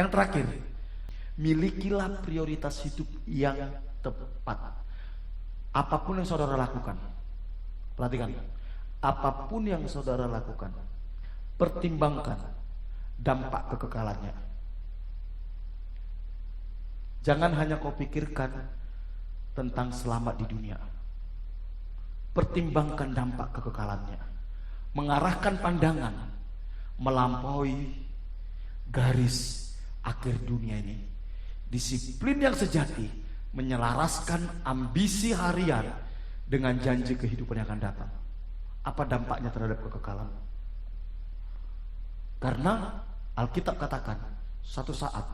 Yang terakhir, milikilah prioritas hidup yang tepat. Apapun yang saudara lakukan, perhatikan, apapun yang saudara lakukan, pertimbangkan dampak kekekalannya. Jangan hanya kau pikirkan tentang selamat di dunia. Pertimbangkan dampak kekekalannya. Mengarahkan pandangan melampaui garis akhir dunia ini. Disiplin yang sejati menyelaraskan ambisi harian dengan janji kehidupan yang akan datang. Apa dampaknya terhadap kekekalan? Karena Alkitab katakan, suatu saat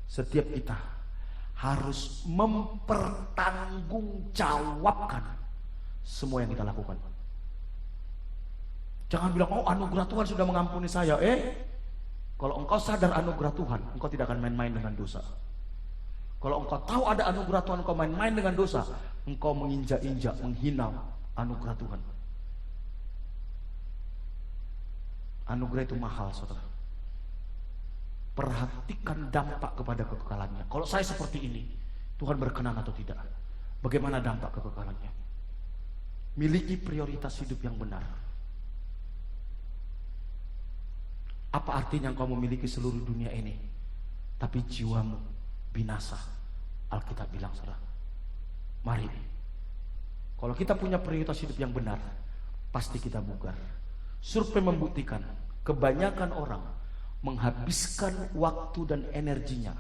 setiap kita harus mempertanggungjawabkan semua yang kita lakukan. Jangan bilang, oh anugerah Tuhan sudah mengampuni saya. Kalau engkau sadar anugerah Tuhan, engkau tidak akan main-main dengan dosa. Kalau engkau tahu ada anugerah Tuhan, engkau main-main dengan dosa, engkau menginjak-injak, menghina anugerah Tuhan. Anugerah itu mahal, saudara. Perhatikan dampak kepada kekekalannya. Kalau saya seperti ini, Tuhan berkenan atau tidak? Bagaimana dampak kekekalannya? Miliki prioritas hidup yang benar. Apa artinya engkau memiliki seluruh dunia ini, tapi jiwamu binasa? Alkitab bilang, saudara, mari, kalau kita punya prioritas hidup yang benar, pasti kita bugar. Survei membuktikan kebanyakan orang menghabiskan waktu dan energinya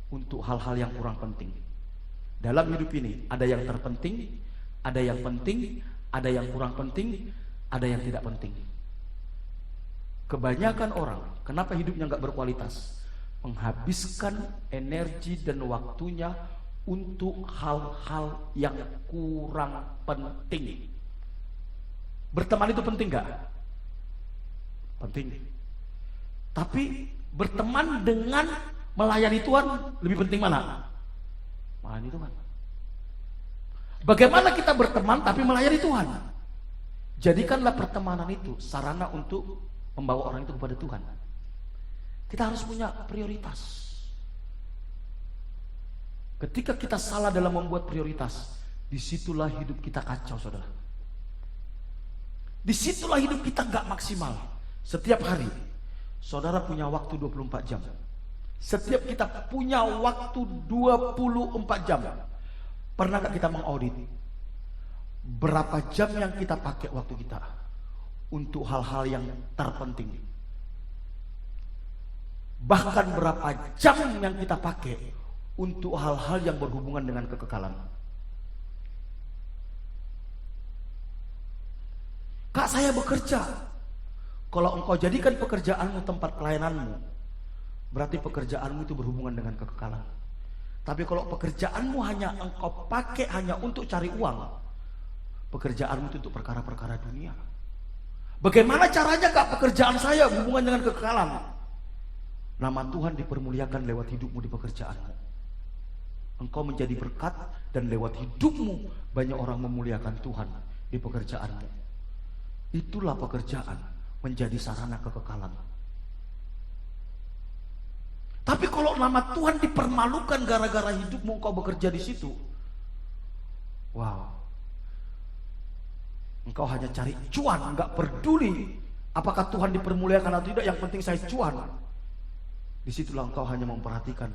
untuk hal-hal yang kurang penting. Dalam hidup ini ada yang terpenting, ada yang penting, ada yang kurang penting, ada yang tidak penting. Kebanyakan orang, kenapa hidupnya nggak berkualitas? Menghabiskan energi dan waktunya untuk hal-hal yang kurang penting. Berteman itu penting nggak? Penting. Tapi berteman dengan melayani Tuhan lebih penting mana? Melayani Tuhan. Bagaimana kita berteman tapi melayani Tuhan? Jadikanlah pertemanan itu sarana untuk membawa orang itu kepada Tuhan. Kita harus punya prioritas. Ketika kita salah dalam membuat prioritas, disitulah hidup kita kacau, saudara. Disitulah hidup kita gak maksimal. Setiap hari saudara punya waktu 24 jam. Setiap kita punya waktu 24 jam. Pernah gak kita mengaudit berapa jam yang kita pakai waktu kita untuk hal-hal yang terpenting? Bahkan berapa jam yang kita pakai untuk hal-hal yang berhubungan dengan kekekalan? Kak, saya bekerja. Kalau engkau jadikan pekerjaanmu tempat pelayananmu, berarti pekerjaanmu itu berhubungan dengan kekekalan. Tapi kalau pekerjaanmu hanya engkau pakai hanya untuk cari uang, pekerjaanmu itu untuk perkara-perkara dunia. Bagaimana caranya Kak pekerjaan saya berhubungan dengan kekekalan? Nama Tuhan dipermuliakan lewat hidupmu di pekerjaanmu. Engkau menjadi berkat dan lewat hidupmu banyak orang memuliakan Tuhan di pekerjaanmu. Itulah pekerjaan menjadi sarana kekekalan. Tapi kalau nama Tuhan dipermalukan gara-gara hidupmu engkau bekerja di situ, wow, engkau hanya cari cuan, enggak peduli apakah Tuhan dipermuliakan atau tidak, yang penting saya cuan. Disitulah engkau hanya memperhatikan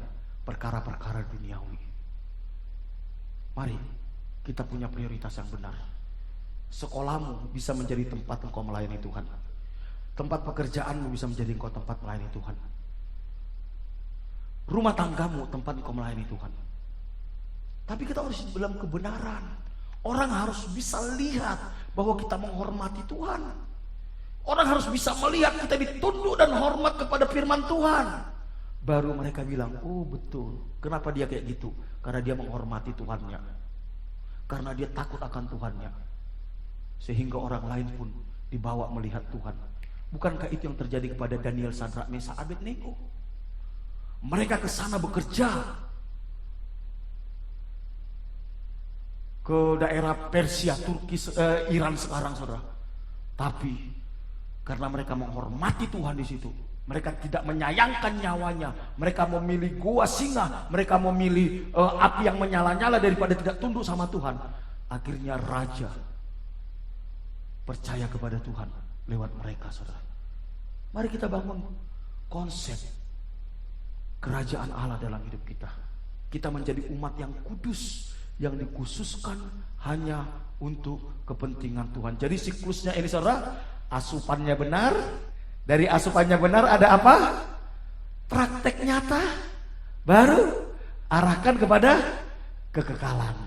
perkara-perkara duniawi. Mari kita punya prioritas yang benar. Sekolahmu bisa menjadi tempat engkau melayani Tuhan. Tempat pekerjaanmu bisa menjadi engkau tempat melayani Tuhan. Rumah tanggamu tempat engkau melayani Tuhan. Tapi kita harus dalam kebenaran. Orang harus bisa lihat bahwa kita menghormati Tuhan. Orang harus bisa melihat kita ditunduk dan hormat kepada firman Tuhan. Baru mereka bilang, oh betul. Kenapa dia kayak gitu? Karena dia menghormati Tuhannya. Karena dia takut akan Tuhannya. Sehingga orang lain pun dibawa melihat Tuhan. Bukankah itu yang terjadi kepada Daniel, Sadrak, Mesak, Abednego? Mereka ke sana bekerja. Ke daerah Persia, Turki, Iran sekarang, saudara. Tapi karena mereka menghormati Tuhan di situ, Mereka tidak menyayangkan nyawanya. Mereka memilih gua singa. Mereka memilih api yang menyala-nyala daripada tidak tunduk sama Tuhan. Akhirnya raja percaya kepada Tuhan lewat mereka, saudara. Mari kita bangun konsep kerajaan Allah dalam hidup kita. Kita menjadi umat yang kudus, yang dikhususkan hanya untuk kepentingan Tuhan. Jadi siklusnya ini, saudara, asupannya benar. Dari asupannya benar ada apa? Praktek nyata, baru arahkan kepada kekekalan.